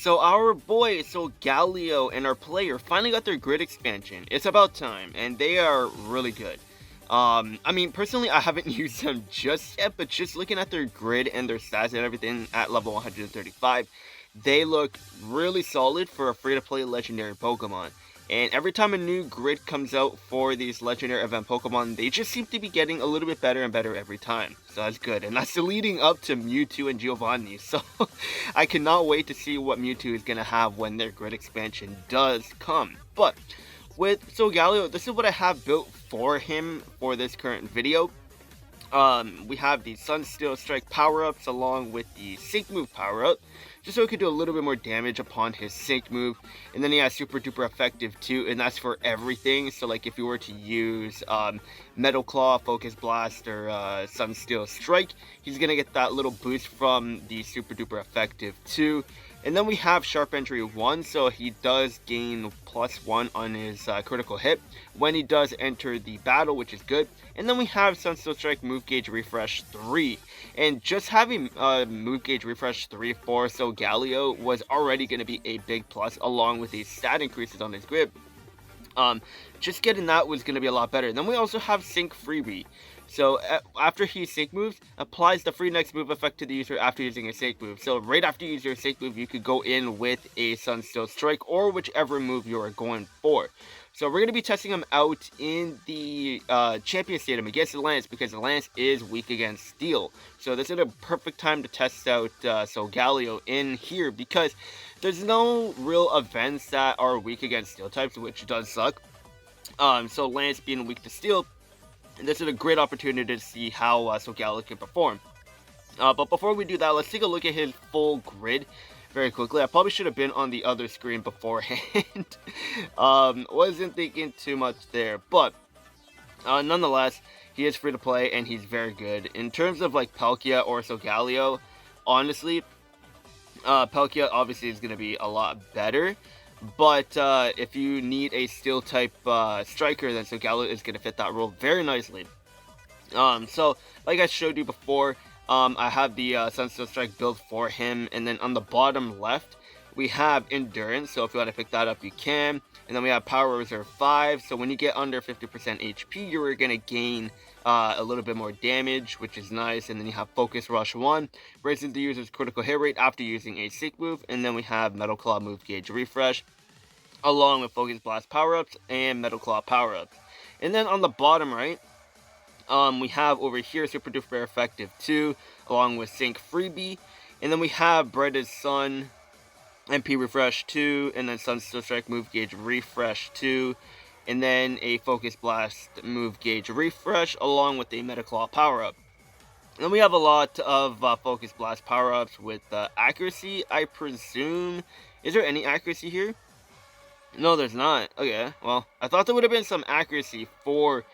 So our boy Solgaleo and our player finally got their grid expansion. It's about time, and they are really good. I mean, personally, I haven't used them just yet, but just looking at their grid and their stats and everything at level 135, they look really solid for a free-to-play legendary Pokemon. And every time a new grid comes out for these legendary event Pokemon, they just seem to be getting a little bit better and better every time. So that's good. And that's leading up to Mewtwo and Giovanni. So I cannot wait to see what Mewtwo is going to have when their grid expansion does come. But with Solgaleo, this is what I have built for him for this current video. We have the Sunsteel Strike power-ups along with the Sync Move power-up, just so it could do a little bit more damage upon his Sync Move. And then he has Super Duper Effective too, and that's for everything. So like if you were to use Metal Claw, Focus Blast, or Sunsteel Strike, he's gonna get that little boost from the Super Duper Effective too. And then we have Sharp Entry 1, so he does gain +1 on his critical hit when he does enter the battle, which is good. And then we have Sunsteel Strike Move Gauge Refresh 3. And just having Move Gauge Refresh 3 for Solgaleo was already going to be a big plus, along with the stat increases on his grip. Just getting that was going to be a lot better. And then we also have Sync Freebie. So after he Sync Moves, applies the free next move effect to the user after using a Sync Move. So right after you use your Sync Move, you could go in with a Sunsteel Strike or whichever move you are going for. So we're going to be testing him out in the Champion Stadium against the Lance, because the Lance is weak against Steel. So this is a perfect time to test out Solgaleo in here, because there's no real events that are weak against Steel types, which does suck. So Lance being weak to Steel, this is a great opportunity to see how Solgaleo can perform. But before we do that, let's take a look at his full grid very quickly. I probably should have been on the other screen beforehand. Wasn't thinking too much there, but nonetheless, he is free to play and he's very good. In terms of like Palkia or Solgaleo, honestly, Palkia obviously is going to be a lot better. But if you need a Steel type striker, then Solgaleo is going to fit that role very nicely. So like I showed you before, I have the Sunsteel Strike build for him, and then on the bottom left we have Endurance, so if you want to pick that up you can. And then we have Power Reserve 5, so when you get under 50% HP, you're going to gain a little bit more damage, which is nice. And then you have Focus Rush 1, raises the user's critical hit rate after using a Sync Move. And then we have Metal Claw Move Gauge Refresh, along with Focus Blast power-ups and Metal Claw power-ups. And then on the bottom right, we have over here Super Duper Effective 2, along with Sync Freebie. And then we have Bright as Sun, MP Refresh 2, and then Sunsteel Strike Move Gauge Refresh 2, and then a Focus Blast Move Gauge Refresh, along with a Metal Claw power-up. And then we have a lot of Focus Blast power-ups with accuracy, I presume. Is there any accuracy here? No, there's not. Okay, well, I thought there would have been some accuracy for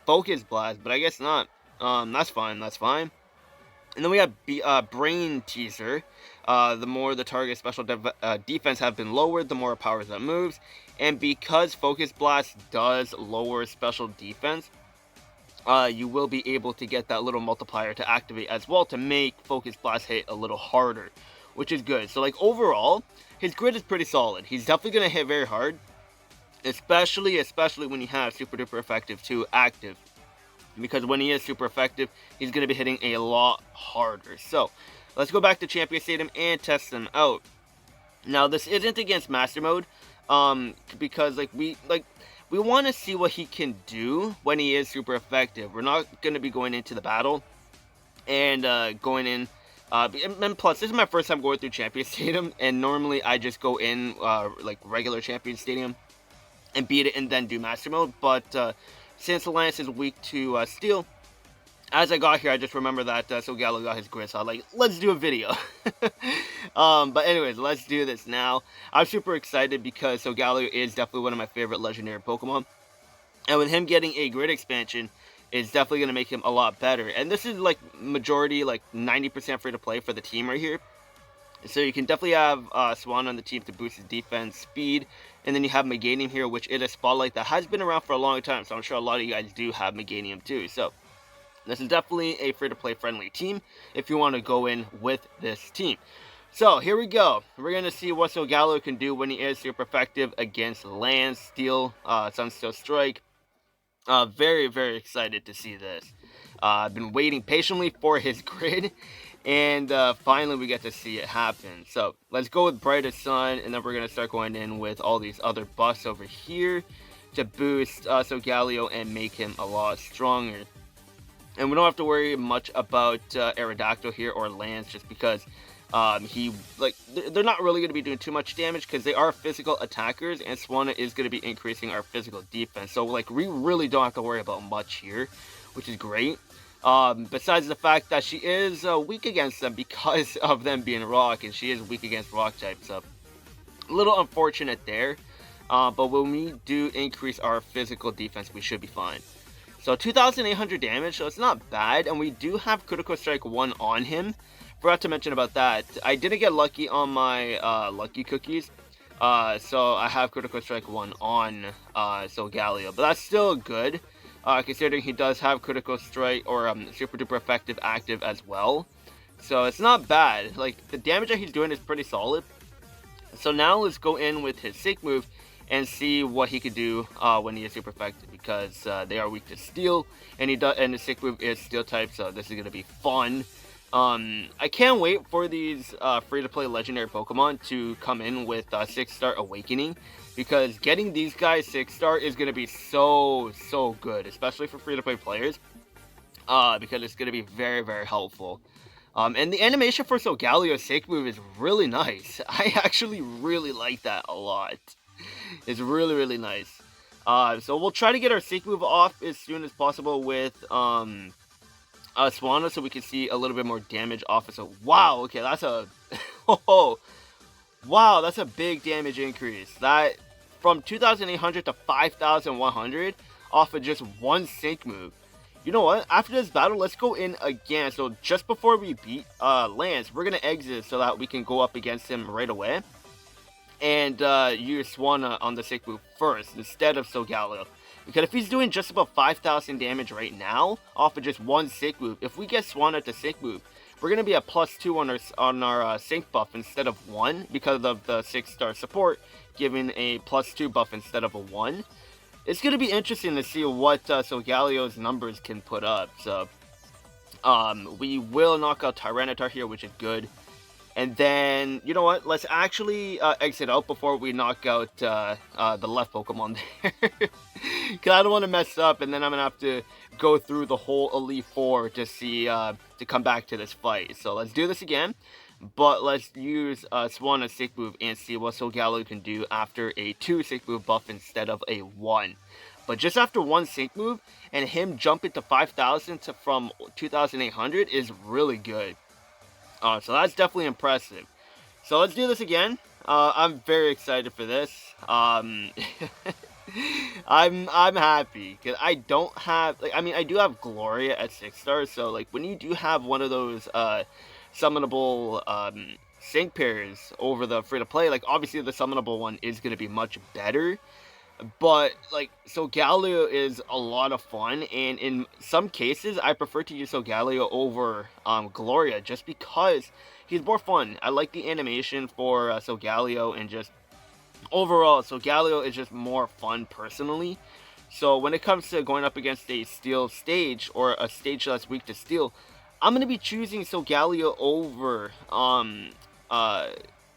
Focus Blast, but I guess not. That's fine, that's fine. And then we have Brain Teaser. The more the target special defense have been lowered, the more powers that moves. And because Focus Blast does lower special defense, you will be able to get that little multiplier to activate as well to make Focus Blast hit a little harder, which is good. So like overall, his grid is pretty solid. He's definitely going to hit very hard, especially when you have Super Duper Effective 2 active. Because when he is super effective, he's going to be hitting a lot harder. So, let's go back to Champion Stadium and test them out. Now, this isn't against Master Mode, because we want to see what he can do when he is super effective. We're not going to be going into the battle and going in. And plus, this is my first time going through Champion Stadium, and normally I just go in like regular Champion Stadium and beat it and then do Master Mode. But since the Lance is weak to Steel, as I got here, I just remember that Solgaleo got his grid, so I'm like, let's do a video. But anyways, let's do this now. I'm super excited because Solgaleo is definitely one of my favorite legendary Pokemon. And with him getting a grid expansion, it's definitely going to make him a lot better. And this is like majority, like 90% free to play for the team right here. So you can definitely have Swan on the team to boost his defense, speed, and then you have Meganium here, which is a spotlight that has been around for a long time, so I'm sure a lot of you guys do have Meganium too. So this is definitely a free-to-play friendly team if you want to go in with this team. So here we go. We're gonna see what Solgaleo can do when he is super effective against Land, Steel, Sunsteel Strike. Very, very excited to see this. I've been waiting patiently for his grid, and finally we get to see it happen. So let's go with Brightest Sun, and then we're gonna start going in with all these other buffs over here to boost Solgaleo and make him a lot stronger. And we don't have to worry much about Aerodactyl here or Lance, just because they're not really going to be doing too much damage because they are physical attackers, and Swanna is going to be increasing our physical defense. So like we really don't have to worry about much here, which is great. Besides the fact that she is weak against them because of them being rock, and she is weak against rock types. So a little unfortunate there. But when we do increase our physical defense, we should be fine. So 2,800 damage, so it's not bad, and we do have Critical Strike 1 on him. Forgot to mention about that. I didn't get lucky on my lucky cookies, so I have Critical Strike 1 on Solgaleo, but that's still good, considering he does have Critical Strike or Super Duper Effective active as well. So it's not bad. Like, the damage that he's doing is pretty solid. So now let's go in with his Sync move and see what he could do when he is super effective, because they are weak to Steel, and the Sync move is Steel type, so this is gonna be fun. I can't wait for these free-to-play legendary Pokemon to come in with 6-star Awakening, because getting these guys 6-star is gonna be so good, especially for free-to-play players, because it's gonna be very, very helpful. And the animation for Solgaleo's Sync move is really nice. I actually really like that a lot. It's really, really nice. So we'll try to get our Sync move off as soon as possible with Swanna, so we can see a little bit more damage off it. So wow, okay, that's a oh, wow, that's a big damage increase. That from 2,800 to 5,100 off of just one Sync move. You know what? After this battle, let's go in again. So just before we beat Lance, we're gonna exit so that we can go up against him right away and use Swanna on the Sync move first instead of Solgaleo. Because if he's doing just about 5,000 damage right now off of just one Sync move, if we get Swanna to Sync move, we're going to be at +2 on our Sync buff instead of 1 because of the 6-star support giving a +2 buff instead of a 1. It's going to be interesting to see what Solgaleo's numbers can put up. So we will knock out Tyranitar here, which is good. And then, you know what, let's actually exit out before we knock out the left Pokemon there. Because I don't want to mess up, and then I'm going to have to go through the whole Elite Four to see, to come back to this fight. So let's do this again, but let's use Swanna's Sync move and see what Solgaleo can do after a 2 Sync move buff instead of a 1. But just after one Sync move, and him jumping to 5,000 from 2,800 is really good. So that's definitely impressive. So let's do this again. I'm very excited for this. I'm happy because I don't have, like, I mean, I do have Gloria at 6 stars. So like when you do have one of those summonable sync pairs over the free to play, like obviously the summonable one is going to be much better. But like Solgaleo is a lot of fun, and in some cases I prefer to use Solgaleo over Gloria just because he's more fun. I like the animation for Solgaleo, and just overall Solgaleo is just more fun personally. So when it comes to going up against a Steel stage or a stage that's weak to Steel, I'm gonna be choosing Solgaleo over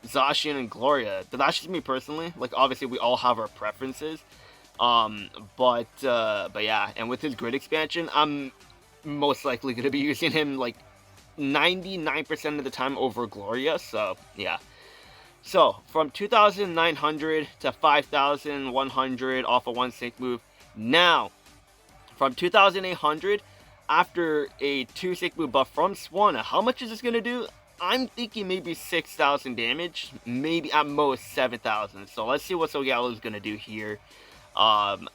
Zacian and Gloria. But that's just me personally. Like obviously we all have our preferences. But yeah, and with his grid expansion, I'm most likely gonna be using him like 99% of the time over Gloria. So yeah. So from 2,900 to 5,100 off of one Sync move. Now from 2,800 after a 2 Sync move buff from Swanna, how much is this gonna do? I'm thinking maybe 6,000 damage, maybe at most 7,000. So let's see what Solgaleo is gonna do here. I'm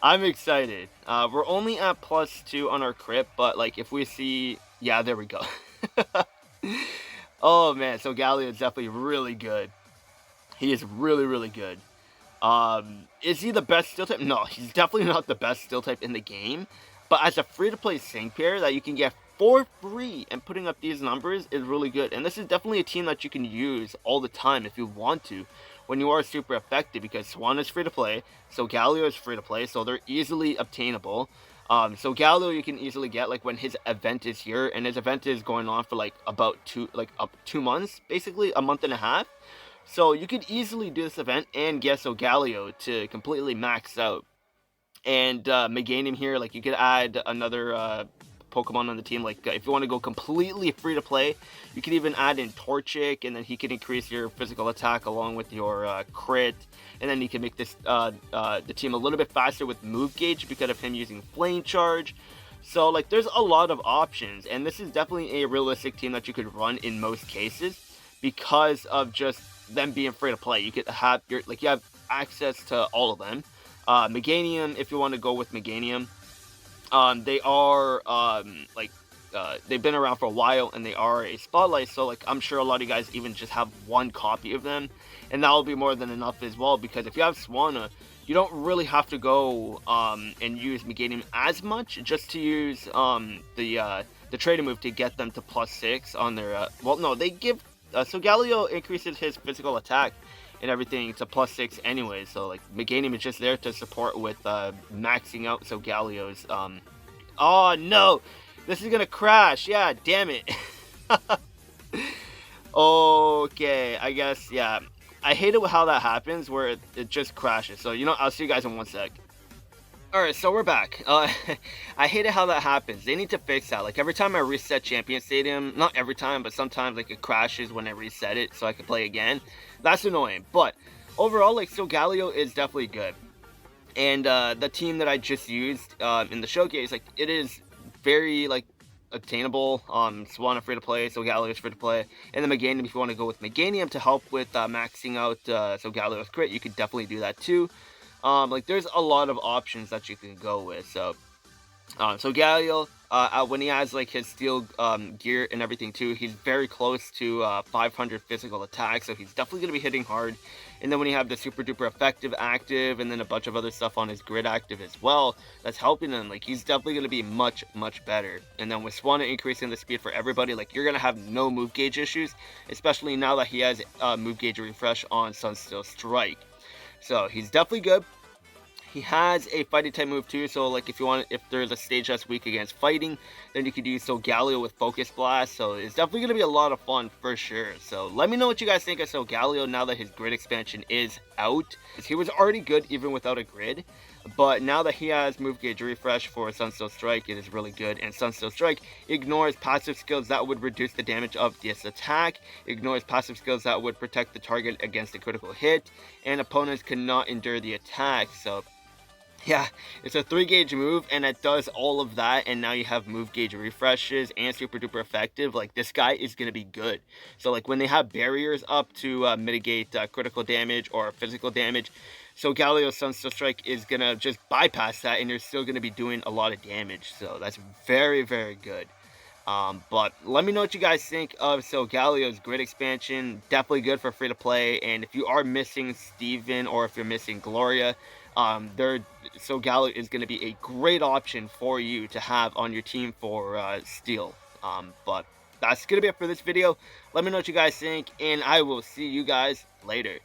I'm excited. We're only at +2 on our crit, but like if we see, yeah, there we go. Oh man, Solgaleo is definitely really good. He is really, really good. Is he the best Steel type? No, he's definitely not the best Steel type in the game. But as a free-to-play sync pair that you can get for free, and putting up these numbers is really good. And this is definitely a team that you can use all the time if you want to, when you are super effective, because Swan is free to play, Solgaleo is free to play, so they're easily obtainable. Solgaleo you can easily get like when his event is here, and his event is going on for like about 2 months, basically a month and a half. So you could easily do this event and get Solgaleo to completely max out. And Meganium here, like you could add another Pokemon on the team. Like if you want to go completely free to play, you can even add in Torchic, and then he can increase your physical attack along with your crit, and then you can make this the team a little bit faster with move gauge because of him using Flame Charge. So like there's a lot of options, and this is definitely a realistic team that you could run in most cases because of just them being free to play. You could have you have access to all of them. Meganium, if you want to go with Meganium, they are they've been around for a while, and they are a spotlight, so like I'm sure a lot of you guys even just have one copy of them, and that will be more than enough as well, because if you have Swanna, you don't really have to go and use Meganium as much, just to use the trading move to get them to +6 on their well, no, they give Solgaleo increases his physical attack and everything to +6 anyway, so like Meganium is just there to support with maxing out Solgaleo's oh no, this is gonna crash, yeah, damn it. Okay, I guess, yeah, I hate it how that happens where it just crashes. So you know, I'll see you guys in 1 sec. Alright, so we're back. I hate it how that happens. They need to fix that. Like every time I reset Champion Stadium, not every time, but sometimes like it crashes when I reset it so I can play again. That's annoying. But overall, like Solgaleo is definitely good. And the team that I just used in the showcase, like it is very like obtainable. Swan free to play, Solgaleo is free to play, and then Meganium, if you want to go with Meganium to help with maxing out Solgaleo's crit, you could definitely do that too. Like there's a lot of options that you can go with. So Galio, when he has like his steel gear and everything too, he's very close to 500 physical attack, so he's definitely going to be hitting hard. And then when you have the super duper effective active, and then a bunch of other stuff on his grid active as well, that's helping him, like he's definitely going to be much better. And then with Swanna increasing the speed for everybody, like you're going to have no move gauge issues, especially now that he has move gauge refresh on Sunsteel Strike. So he's definitely good. He has a fighting type move too, so like if there's a stage that's weak against fighting, then you could use Solgaleo with Focus Blast. So it's definitely going to be a lot of fun for sure. So let me know what you guys think of Solgaleo now that his grid expansion is out. He was already good even without a grid, but now that he has move gauge refresh for Sunsteel Strike, it is really good. And Sunsteel Strike ignores passive skills that would reduce the damage of this attack, ignores passive skills that would protect the target against a critical hit, and opponents cannot endure the attack. So yeah, it's a 3 gauge move, and it does all of that, and now you have move gauge refreshes and super duper effective. Like this guy is going to be good. So like when they have barriers up to mitigate critical damage or physical damage, Solgaleo Sunsteel Strike is going to just bypass that, and you're still going to be doing a lot of damage. So that's very good. But let me know what you guys think of Solgaleo's grid expansion. Definitely good for free to play. And if you are missing Steven, or if you're missing Gloria, Solgaleo is going to be a great option for you to have on your team for Steel. But that's going to be it for this video. Let me know what you guys think, and I will see you guys later.